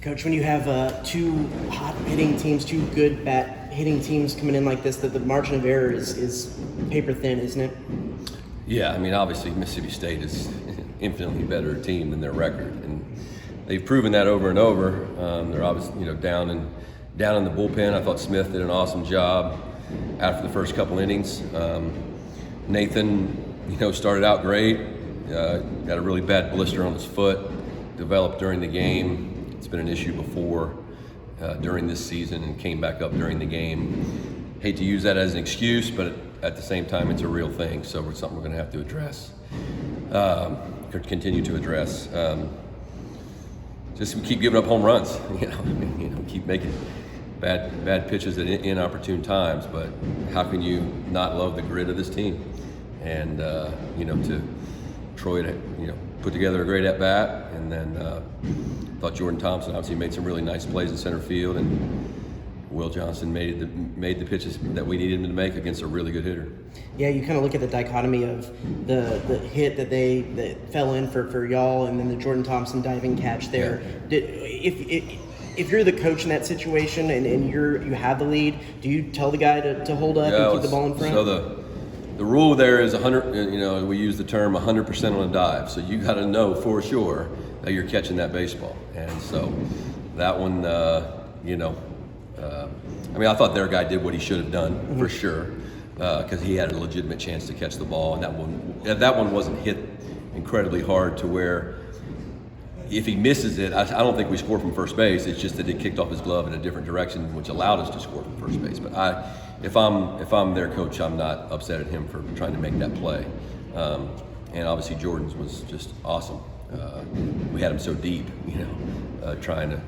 Coach, when you have two hot hitting teams, two good bat hitting teams coming in like this, that the margin of error is paper thin, isn't it? Yeah, I mean, obviously Mississippi State is an infinitely better team than their record, and they've proven that over and over. They're obviously, down in the bullpen. I thought Smith did an awesome job after the first couple innings. Nathan, started out great. Got a really bad blister on his foot, developed during the game. It's been an issue before during this season and came back up during the game. Hate to use that as an excuse, but at the same time, it's a real thing. So it's something we're going to have to address, continue to address. Just keep giving up home runs. Keep making bad pitches at inopportune times. But how can you not love the grit of this team? And to Troy to put together a great at bat, and then thought Jordan Thompson obviously made some really nice plays in center field, and Will Johnston made the pitches that we needed him to make against a really good hitter. Yeah, you kind of look at the dichotomy of the hit that fell in for y'all, and then the Jordan Thompson diving catch there. Yeah. If you're the coach in that situation and you have the lead, do you tell the guy to hold up and keep the ball in front? So the rule there is 100. We use the term 100% on a dive. So you got to know for sure that you're catching that baseball. And so that one, I thought their guy did what he should have done for sure, because he had a legitimate chance to catch the ball, and that one wasn't hit incredibly hard to where if he misses it, I don't think we score from first base. It's just that it kicked off his glove in a different direction, which allowed us to score from first base. But if I'm their coach, I'm not upset at him for trying to make that play. And obviously Jordan's was just awesome. We had him so deep, trying to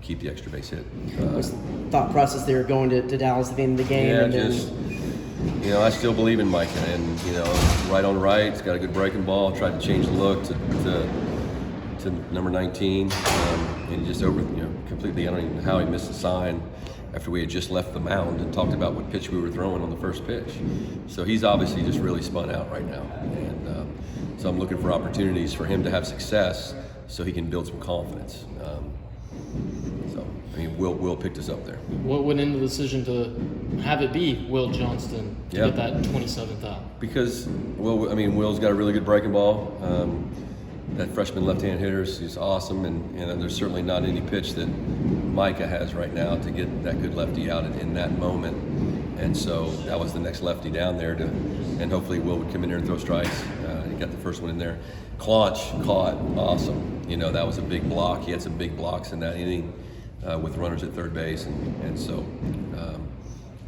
keep the extra base hit. What's the thought process there going to Dallas at the end of the game? Yeah, I still believe in Micah, and right on right, he's got a good breaking ball. Tried to change the look to number 19, and he just completely. I don't even know how he missed the sign after we had just left the mound and talked about what pitch we were throwing on the first pitch. So he's obviously just really spun out right now, and so I'm looking for opportunities for him to have success so he can build some confidence. Will picked us up there. What went into the decision to have it be Will Johnston to get that 27th out? Because Will's got a really good breaking ball. That freshman left-hand hitter is awesome, and there's certainly not any pitch that Micah has right now to get that good lefty out in that moment. And so that was the next lefty down there and hopefully Will would come in there and throw strikes. He got the first one in there. Claunch caught, awesome. That was a big block. He had some big blocks in that inning with runners at third base, and so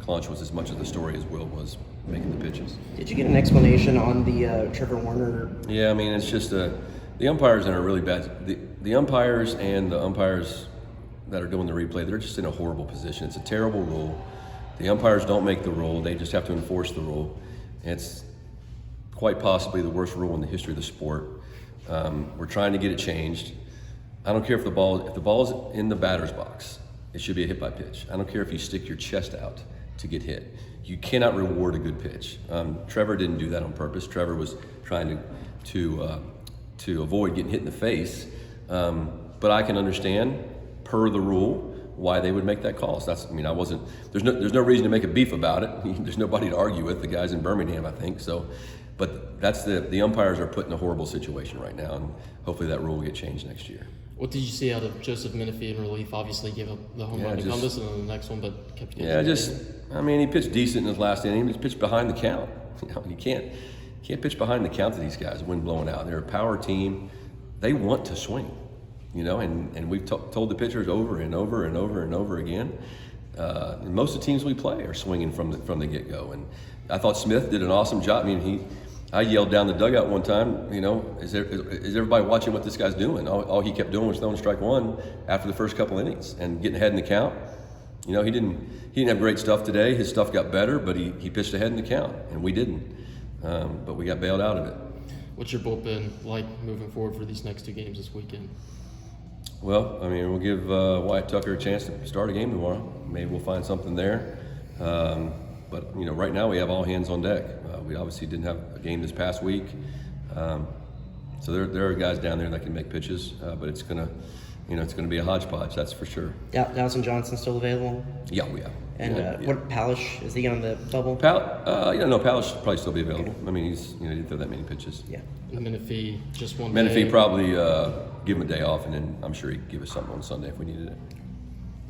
Claunch was as much of the story as Will was making the pitches. Did you get an explanation on the Trevor Werner? Yeah, it's just the umpires are really bad. The umpires and the umpires that are doing the replay, they're just in a horrible position. It's a terrible rule. The umpires don't make the rule. They just have to enforce the rule. It's quite possibly the worst rule in the history of the sport. We're trying to get it changed. I don't care if the ball is in the batter's box, it should be a hit by pitch. I don't care if you stick your chest out to get hit. You cannot reward a good pitch. Trevor didn't do that on purpose. Trevor was trying to avoid getting hit in the face. But I can understand, per the rule, why they would make that call. So there's no reason to make a beef about it. There's nobody to argue with. The guys in Birmingham, I think. So, but that's the umpires are put in a horrible situation right now, and hopefully that rule will get changed next year. What did you see out of Joseph Menifee in relief? Obviously gave up the home run to Columbus and then the next one, but kept getting he pitched decent in his last inning. He pitched behind the count. You can't pitch behind the count to these guys, wind blowing out. They're a power team. They want to swing, and we've told the pitchers over and over and over and over again. And most of the teams we play are swinging from the get-go. And I thought Smith did an awesome job. I yelled down the dugout one time, is everybody watching what this guy's doing? All he kept doing was throwing strike one after the first couple innings and getting ahead in the count. He didn't have great stuff today. His stuff got better, but he pitched ahead in the count, and we didn't. But we got bailed out of it. What's your bullpen like moving forward for these next two games this weekend? Well, we'll give Wyatt Tucker a chance to start a game tomorrow. Maybe we'll find something there. But right now we have all hands on deck. We obviously didn't have a game this past week, so there are guys down there that can make pitches. But it's gonna it's going to be a hodgepodge. That's for sure. Yeah, Johnston still available. Yeah, we are. And Yeah. what Palish, is he on the bubble? Palish should probably still be available. I mean, he didn't throw that many pitches. Yeah. Menifee just one Menifee day. probably give him a day off, and then I'm sure he'd give us something on Sunday if we needed it.